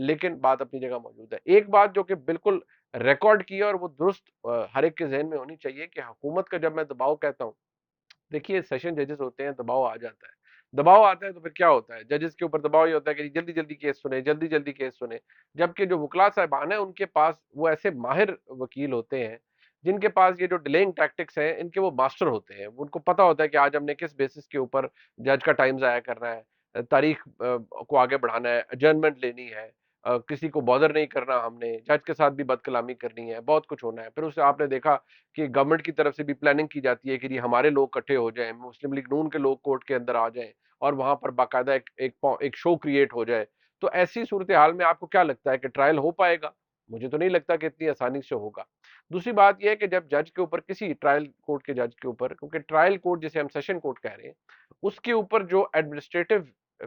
لیکن بات اپنی جگہ موجود ہے۔ ایک بات جو کہ بالکل ریکارڈ کی ہے اور وہ درست ہر ایک کے ذہن میں ہونی چاہیے کہ حکومت کا جب میں دباؤ کہتا ہوں، دیکھیے سیشن ججز ہوتے ہیں، دباؤ آ جاتا ہے، دباؤ آتا ہے تو پھر کیا ہوتا ہے، ججز کے اوپر دباؤ یہ ہوتا ہے کہ جلدی جلدی کیس سنیں، جلدی جلدی کیس سنیں، جبکہ جو وکلا صاحبان ہیں ان کے پاس وہ ایسے ماہر وکیل ہوتے ہیں جن کے پاس یہ جو ڈیلیئنگ ٹیکٹکس ہیں ان کے وہ ماسٹر ہوتے ہیں، ان کو پتا ہوتا ہے کہ آج ہم نے کس بیسس کے اوپر جج کا ٹائم ضائع کرنا ہے، تاریخ کو آگے بڑھانا ہے، اجرنمنٹ لینی ہے، کسی کو بادر نہیں کرنا، ہم نے جج کے ساتھ بھی بد کلامی کرنی ہے، بہت کچھ ہونا ہے۔ پھر اس سے آپ نے دیکھا کہ گورنمنٹ کی طرف سے بھی پلاننگ کی جاتی ہے کہ یہ ہمارے لوگ اکٹھے ہو جائیں، مسلم لیگ نون کے لوگ کورٹ کے اندر آ جائیں اور وہاں پر باقاعدہ ایک شو کریٹ ہو جائے۔ تو ایسی صورتحال میں آپ کو کیا لگتا ہے کہ ٹرائل ہو پائے گا؟ مجھے تو نہیں لگتا کہ اتنی آسانی سے ہوگا۔ دوسری بات یہ ہے کہ جب جج کے اوپر، کسی ٹرائل کورٹ کے جج کے اوپر، کیونکہ ٹرائل کورٹ جسے ہم سیشن کورٹ کہہ رہے ہیں، اس کے اوپر جو ایڈمنسٹریٹو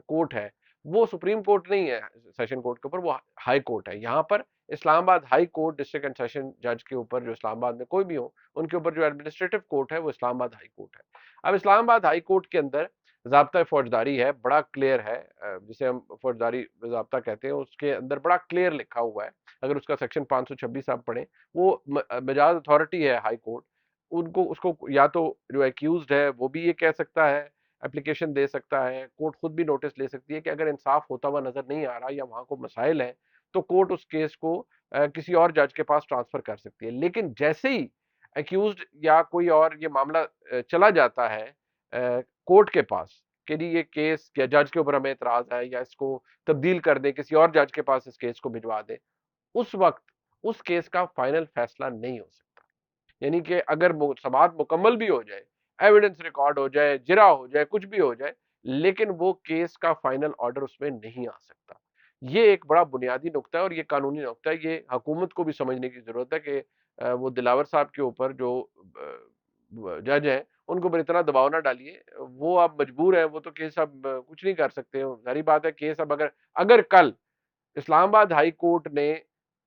کورٹ ہے وہ سپریم کورٹ نہیں ہے، سیشن کورٹ کے اوپر وہ ہائی کورٹ ہے۔ یہاں پر اسلام آباد high court district and session جج کے اوپر، جو اسلام آباد میں کوئی بھی ہو، ان کے اوپر جو ایڈمنسٹریٹو کورٹ ہے وہ اسلام آباد ہائی کورٹ ہے۔ اب اسلام آباد ہائی کورٹ کے اندر ضابطہ فوجداری ہے، بڑا کلیئر ہے، جسے ہم فوجداری ضابطہ کہتے ہیں، اس کے اندر بڑا کلیئر لکھا ہوا ہے۔ اگر اس کا سیکشن 526 آپ پڑھیں، وہ مجاز اتھارٹی ہے ہائی کورٹ، ان کو اس کو یا تو جو ایکیوزڈ ہے وہ بھی یہ کہہ سکتا ہے، اپلیکیشن دے سکتا ہے، کورٹ خود بھی نوٹس لے سکتی ہے کہ اگر انصاف ہوتا ہوا نظر نہیں آ رہا یا وہاں کو مسائل ہیں تو کورٹ اس کیس کو کسی اور جج کے پاس ٹرانسفر کر سکتی ہے۔ لیکن جیسے ہی ایکیوزڈ یا کوئی اور یہ معاملہ چلا جاتا ہے کورٹ کے پاس کہ جی یہ کیس یا جج کے اوپر ہمیں اعتراض ہے یا اس کو تبدیل کر دیں، کسی اور جج کے پاس اس کیس کو بھجوا دیں، اس وقت اس کیس کا فائنل فیصلہ نہیں ہو سکتا۔ یعنی کہ اگر سماعت مکمل بھی ہو جائے، ایویڈنس ریکارڈ ہو جائے، جرا ہو جائے، کچھ بھی ہو جائے، لیکن وہ کیس کا فائنل آرڈر اس میں نہیں آ سکتا۔ یہ ایک بڑا بنیادی نقطہ ہے اور یہ قانونی نقطہ ہے، یہ حکومت کو بھی سمجھنے کی ضرورت ہے کہ وہ دلاور صاحب کے اوپر جو جج ہیں ان کے اوپر اتنا دباؤ نہ ڈالیے، وہ اب مجبور ہیں، وہ تو کیس اب کچھ نہیں کر سکتے۔ ظاہری بات ہے کیس اب اگر کل اسلام آباد ہائی کورٹ نے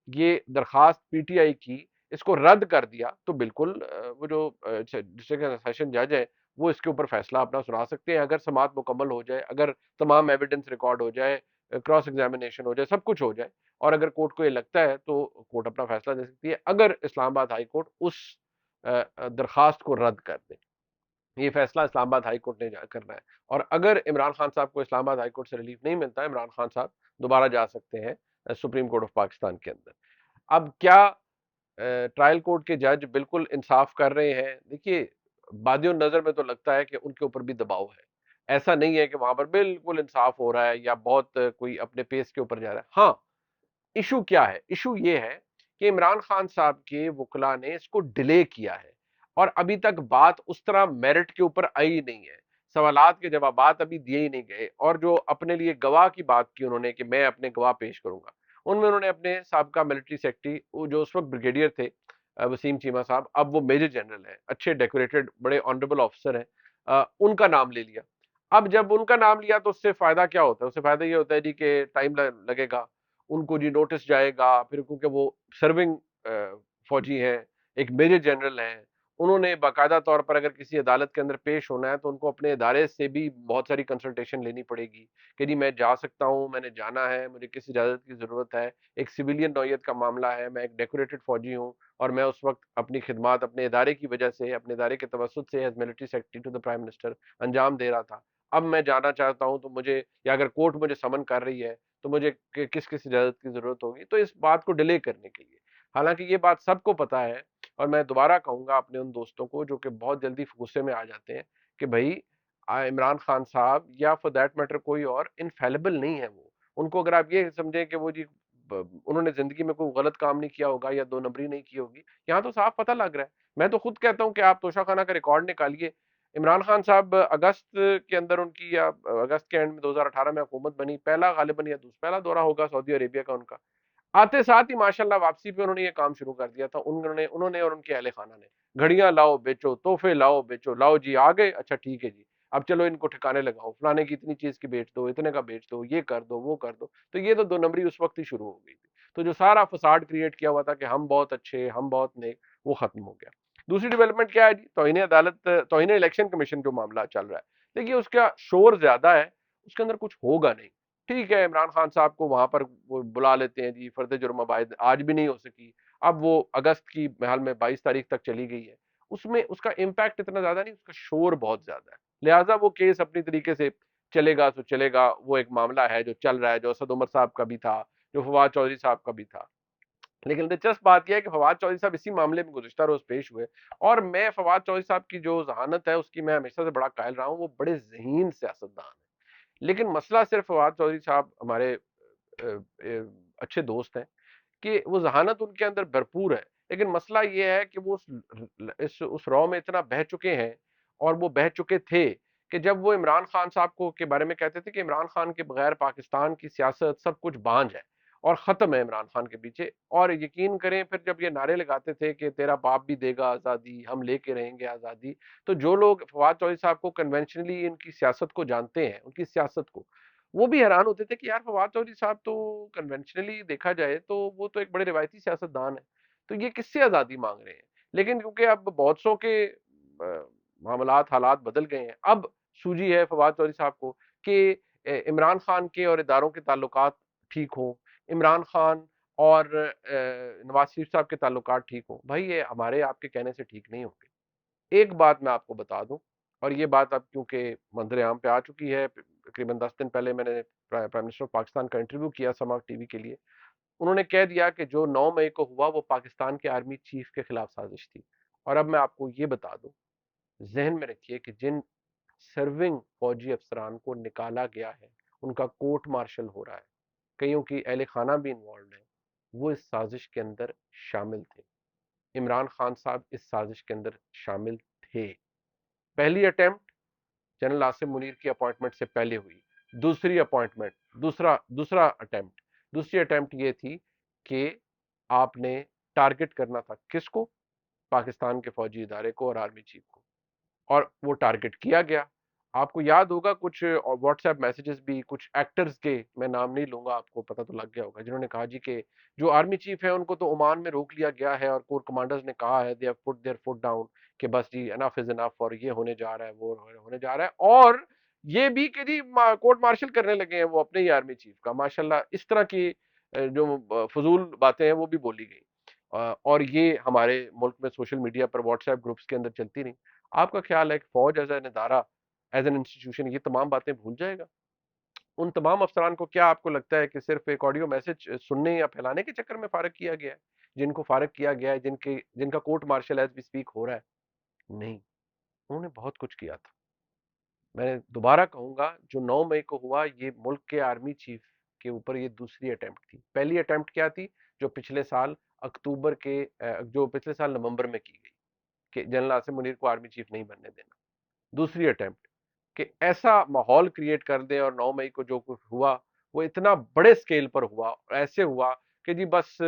یہ درخواست پی ٹی آئی کی، اس کو رد کر دیا، تو بالکل وہ جو ڈسٹرکٹ سیشن جج ہے وہ اس کے اوپر فیصلہ اپنا سنا سکتے ہیں، اگر سماعت مکمل ہو جائے، اگر تمام ایویڈنس ریکارڈ ہو جائے، کراس ایگزامینیشن ہو جائے، سب کچھ ہو جائے، اور اگر کورٹ کو یہ لگتا ہے تو کورٹ اپنا فیصلہ دے سکتی ہے، اگر اسلام آباد ہائی کورٹ اس درخواست کو رد کر دے۔ یہ فیصلہ اسلام آباد ہائی کورٹ نے کرنا ہے، اور اگر عمران خان صاحب کو اسلام آباد ہائی کورٹ سے ریلیف نہیں ملتا، عمران خان صاحب دوبارہ جا سکتے ہیں سپریم کورٹ آف پاکستان کے اندر۔ اب کیا ٹرائل کورٹ کے جج بالکل انصاف کر رہے ہیں؟ دیکھیے بادی نظر میں تو لگتا ہے کہ ان کے اوپر بھی دباؤ ہے، ایسا نہیں ہے کہ وہاں پر بالکل انصاف ہو رہا ہے یا بہت کوئی اپنے پیس کے اوپر جا رہا ہے۔ ہاں، ایشو کیا ہے؟ ایشو یہ ہے کہ عمران خان صاحب کے وکلا نے اس کو ڈیلے کیا ہے اور ابھی تک بات اس طرح میرٹ کے اوپر آئی نہیں ہے، سوالات کے جوابات ابھی دیے ہی نہیں گئے، اور جو اپنے لیے گواہ کی بات کی انہوں نے کہ میں اپنے گواہ پیش کروں گا، ان میں انہوں نے اپنے سابقہ ملٹری سیکرٹری جو اس وقت بریگیڈیئر تھے وسیم چیمہ صاحب، اب وہ میجر جنرل ہیں، اچھے ڈیکوریٹڈ بڑے آنریبل آفیسر ہیں، ان کا نام لے لیا۔ اب جب ان کا نام لیا تو اس سے فائدہ کیا ہوتا ہے؟ اس سے فائدہ یہ ہوتا ہے جی کہ ٹائم لگے گا ان کو، جی نوٹس جائے گا، پھر کیونکہ وہ سرونگ فوجی ہیں، ایک میجر جنرل ہیں، انہوں نے باقاعدہ طور پر اگر کسی عدالت کے اندر پیش ہونا ہے تو ان کو اپنے ادارے سے بھی بہت ساری کنسلٹیشن لینی پڑے گی کہ جی میں جا سکتا ہوں، میں نے جانا ہے، مجھے کس اجازت کی ضرورت ہے، ایک سویلین نوعیت کا معاملہ ہے، میں ایک ڈیکوریٹڈ فوجی ہوں اور میں اس وقت اپنی خدمات اپنے ادارے کی وجہ سے، اپنے ادارے کے توسط سے as military secretary to the prime minister انجام دے رہا تھا، اب میں جانا چاہتا ہوں تو مجھے، یا اگر کورٹ مجھے سمن کر رہی ہے تو مجھے کس کس اجازت کی ضرورت ہوگی، تو اس بات کو ڈیلے کرنے کے لیے، حالانکہ یہ بات سب کو پتا ہے، اور میں دوبارہ کہوں گا اپنے ان دوستوں کو جو کہ بہت جلدی غصے میں آ جاتے ہیں کہ بھائی عمران خان صاحب یا فور دیٹ میٹر کوئی اور انفیلیبل نہیں ہے، وہ ان کو اگر آپ یہ سمجھیں کہ وہ جی انہوں نے زندگی میں کوئی غلط کام نہیں کیا ہوگا یا دو نمبری نہیں کی ہوگی، یہاں تو صاف پتہ لگ رہا ہے۔ میں تو خود کہتا ہوں کہ آپ توشہ خانہ کا ریکارڈ نکالیے، عمران خان صاحب اگست کے اندر ان کی، یا اگست کے اینڈ میں 2018 میں حکومت بنی، پہلا غالباً یا پہلا دورہ ہوگا سعودی عربیہ کا ان کا، آتے ساتھ ہی ماشاءاللہ واپسی پہ انہوں نے یہ کام شروع کر دیا تھا، انہوں نے اور ان کے اہل خانہ نے، گھڑیاں لاؤ بیچو، تحفے لاؤ بیچو، لاؤ جی آ گئے، اچھا ٹھیک ہے جی اب چلو ان کو ٹھکانے لگاؤ، فلانے کی اتنی چیز کی بیچ دو، اتنے کا بیچ دو، یہ کر دو وہ کر دو، تو یہ تو دو نمبری اس وقت ہی شروع ہو گئی تھی، تو جو سارا فساد کریٹ کیا ہوا تھا کہ ہم بہت اچھے، ہم بہت نیک، وہ ختم ہو گیا۔ دوسری ڈیولپمنٹ کیا ہے جی؟ توہین عدالت، توہین الیکشن کمیشن جو معاملہ چل رہا ہے، دیکھیے اس کا شور زیادہ ہے، اس کے اندر کچھ ہوگا نہیں، ٹھیک ہے، عمران خان صاحب کو وہاں پر وہ بلا لیتے ہیں جی، فرد جرم عائد آج بھی نہیں ہو سکی، اب وہ اگست کی حال میں 22 تاریخ تک چلی گئی ہے، اس میں اس کا امپیکٹ اتنا زیادہ نہیں، اس کا شور بہت زیادہ ہے، لہٰذا وہ کیس اپنی طریقے سے چلے گا تو چلے گا، وہ ایک معاملہ ہے جو چل رہا ہے، جو اسد عمر صاحب کا بھی تھا، جو فواد چودھری صاحب کا بھی تھا۔ لیکن دلچسپ بات یہ ہے کہ فواد چودھری صاحب اسی معاملے میں گزشتہ روز پیش ہوئے، اور میں فواد چودھری صاحب کی جو ذہانت ہے اس کی میں ہمیشہ سے بڑا قائل رہا ہوں، وہ بڑے ذہین سیاستدان ہیں، لیکن مسئلہ صرف فواد چودھری صاحب ہمارے اچھے دوست ہیں کہ وہ ذہانت ان کے اندر بھرپور ہے، لیکن مسئلہ یہ ہے کہ وہ اس رو میں اتنا بہہ چکے ہیں، اور وہ بہہ چکے تھے کہ جب وہ عمران خان صاحب کو کے بارے میں کہتے تھے کہ عمران خان کے بغیر پاکستان کی سیاست سب کچھ بانجھ ہے اور ختم ہے عمران خان کے پیچھے، اور یقین کریں پھر جب یہ نعرے لگاتے تھے کہ تیرا باپ بھی دے گا آزادی، ہم لے کے رہیں گے آزادی، تو جو لوگ فواد چودھری صاحب کو کنونشنلی ان کی سیاست کو جانتے ہیں، ان کی سیاست کو، وہ بھی حیران ہوتے تھے کہ یار فواد چودھری صاحب تو کنونشنلی دیکھا جائے تو وہ تو ایک بڑے روایتی سیاست دان ہے، تو یہ کس سے آزادی مانگ رہے ہیں؟ لیکن کیونکہ اب بہت سو کے معاملات حالات بدل گئے ہیں، اب سوجی ہے فواد چودھری صاحب کو کہ عمران خان کے اور اداروں کے تعلقات ٹھیک ہوں، عمران خان اور نواز شریف صاحب کے تعلقات ٹھیک ہوں، بھائی یہ ہمارے آپ کے کہنے سے ٹھیک نہیں ہوں گے۔ ایک بات میں آپ کو بتا دوں، اور یہ بات اب کیونکہ منظر عام پہ آ چکی ہے، تقریباً 10 دن پہلے میں نے پرائم منسٹر آف پاکستان کا انٹرویو کیا سماک ٹی وی کے لیے، انہوں نے کہہ دیا کہ جو 9 مئی کو ہوا وہ پاکستان کے آرمی چیف کے خلاف سازش تھی، اور اب میں آپ کو یہ بتا دوں، ذہن میں رکھیے کہ جن سرونگ فوجی افسران کو نکالا گیا ہے، ان کا کورٹ مارشل ہو رہا ہے، کئیوں کی اہل خانہ بھی انوالوڈ ہیں، وہ اس سازش کے اندر شامل تھے، عمران خان صاحب اس سازش کے اندر شامل تھے۔ پہلی اٹیمپٹ جنرل عاصم منیر کی اپوائنٹمنٹ سے پہلے ہوئی، دوسری اپوائنٹمنٹ دوسری اٹیمپٹ یہ تھی کہ آپ نے ٹارگٹ کرنا تھا کس کو؟ پاکستان کے فوجی ادارے کو اور آرمی چیف کو، اور وہ ٹارگٹ کیا گیا۔ آپ کو یاد ہوگا کچھ واٹس ایپ میسیجز بھی کچھ ایکٹرز کے، میں نام نہیں لوں گا، آپ کو پتہ تو لگ گیا ہوگا، جنہوں نے کہا جی کہ جو آرمی چیف ہے ان کو تو عمان میں روک لیا گیا ہے، اور کور کمانڈرز نے کہا ہے they have put their foot down کہ بس جی انف از انف، اور یہ ہونے جا رہا ہے، وہ ہونے جا رہا ہے، اور یہ بھی کہ جی کورٹ مارشل کرنے لگے ہیں وہ اپنے ہی آرمی چیف کا، ماشاءاللہ اس طرح کی جو فضول باتیں ہیں وہ بھی بولی گئی، اور یہ ہمارے ملک میں سوشل میڈیا پر واٹس ایپ گروپس کے اندر چلتی رہی۔ آپ کا خیال ہے کہ فوج ایز این ادارہ، ایز این انسٹیٹیوشن یہ تمام باتیں بھول جائے گا؟ ان تمام افسران کو کیا آپ کو لگتا ہے کہ صرف ایک آڈیو میسج سننے یا پھیلانے کے چکر میں فارغ کیا گیا ہے؟ جن کو فارغ کیا گیا ہے، جن کا court martial as we speak ہو رہا ہے؟ نہیں، انہوں نے بہت کچھ کیا تھا۔ میں دوبارہ کہوں گا جو 9 مئی کو ہوا یہ ملک کے آرمی چیف کے اوپر یہ دوسری اٹیمپٹ تھی۔ پہلی اٹیمپٹ کیا تھی؟ جو پچھلے سال نومبر میں کی گئی کہ جنرل عاصم منیر کو آرمی چیف نہیں بننے دینا۔ دوسری اٹیمپٹ کہ ایسا ماحول کریٹ کر دیں، اور 9 مئی کو جو کچھ ہوا وہ اتنا بڑے سکیل پر ہوا، اور ایسے ہوا کہ جی بس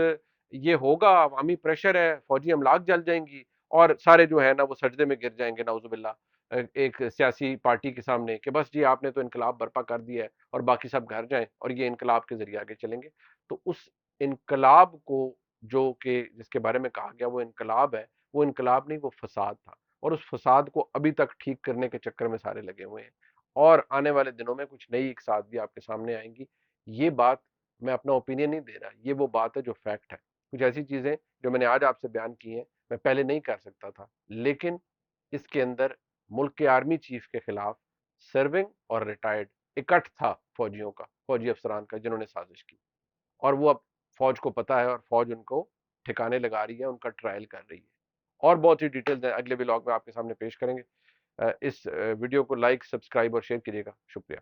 یہ ہوگا، عوامی پریشر ہے، فوجی املاک جل جائیں گی، اور سارے جو ہے نا وہ سجدے میں گر جائیں گے نعوذ باللہ ایک سیاسی پارٹی کے سامنے کہ بس جی آپ نے تو انقلاب برپا کر دیا ہے اور باقی سب گھر جائیں، اور یہ انقلاب کے ذریعے آگے چلیں گے۔ تو اس انقلاب کو جو کہ جس کے بارے میں کہا گیا وہ انقلاب ہے، وہ انقلاب نہیں، وہ فساد تھا، اور اس فساد کو ابھی تک ٹھیک کرنے کے چکر میں سارے لگے ہوئے ہیں، اور آنے والے دنوں میں کچھ نئی اقساط بھی آپ کے سامنے آئیں گی۔ یہ بات میں اپنا اوپینین نہیں دے رہا، یہ وہ بات ہے جو فیکٹ ہے۔ کچھ ایسی چیزیں جو میں نے آج آپ سے بیان کی ہیں میں پہلے نہیں کر سکتا تھا، لیکن اس کے اندر ملک کے آرمی چیف کے خلاف سرونگ اور ریٹائرڈ اکٹھ تھا فوجیوں کا، فوجی افسران کا، جنہوں نے سازش کی، اور وہ اب فوج کو پتا ہے، اور فوج ان کو ٹھکانے لگا رہی ہے، ان کا ٹرائل کر رہی ہے، اور بہت سی ڈیٹیلز ہیں اگلے ولاگ میں آپ کے سامنے پیش کریں گے۔ اس ویڈیو کو لائک، سبسکرائب اور شیئر کیجیے گا، شکریہ۔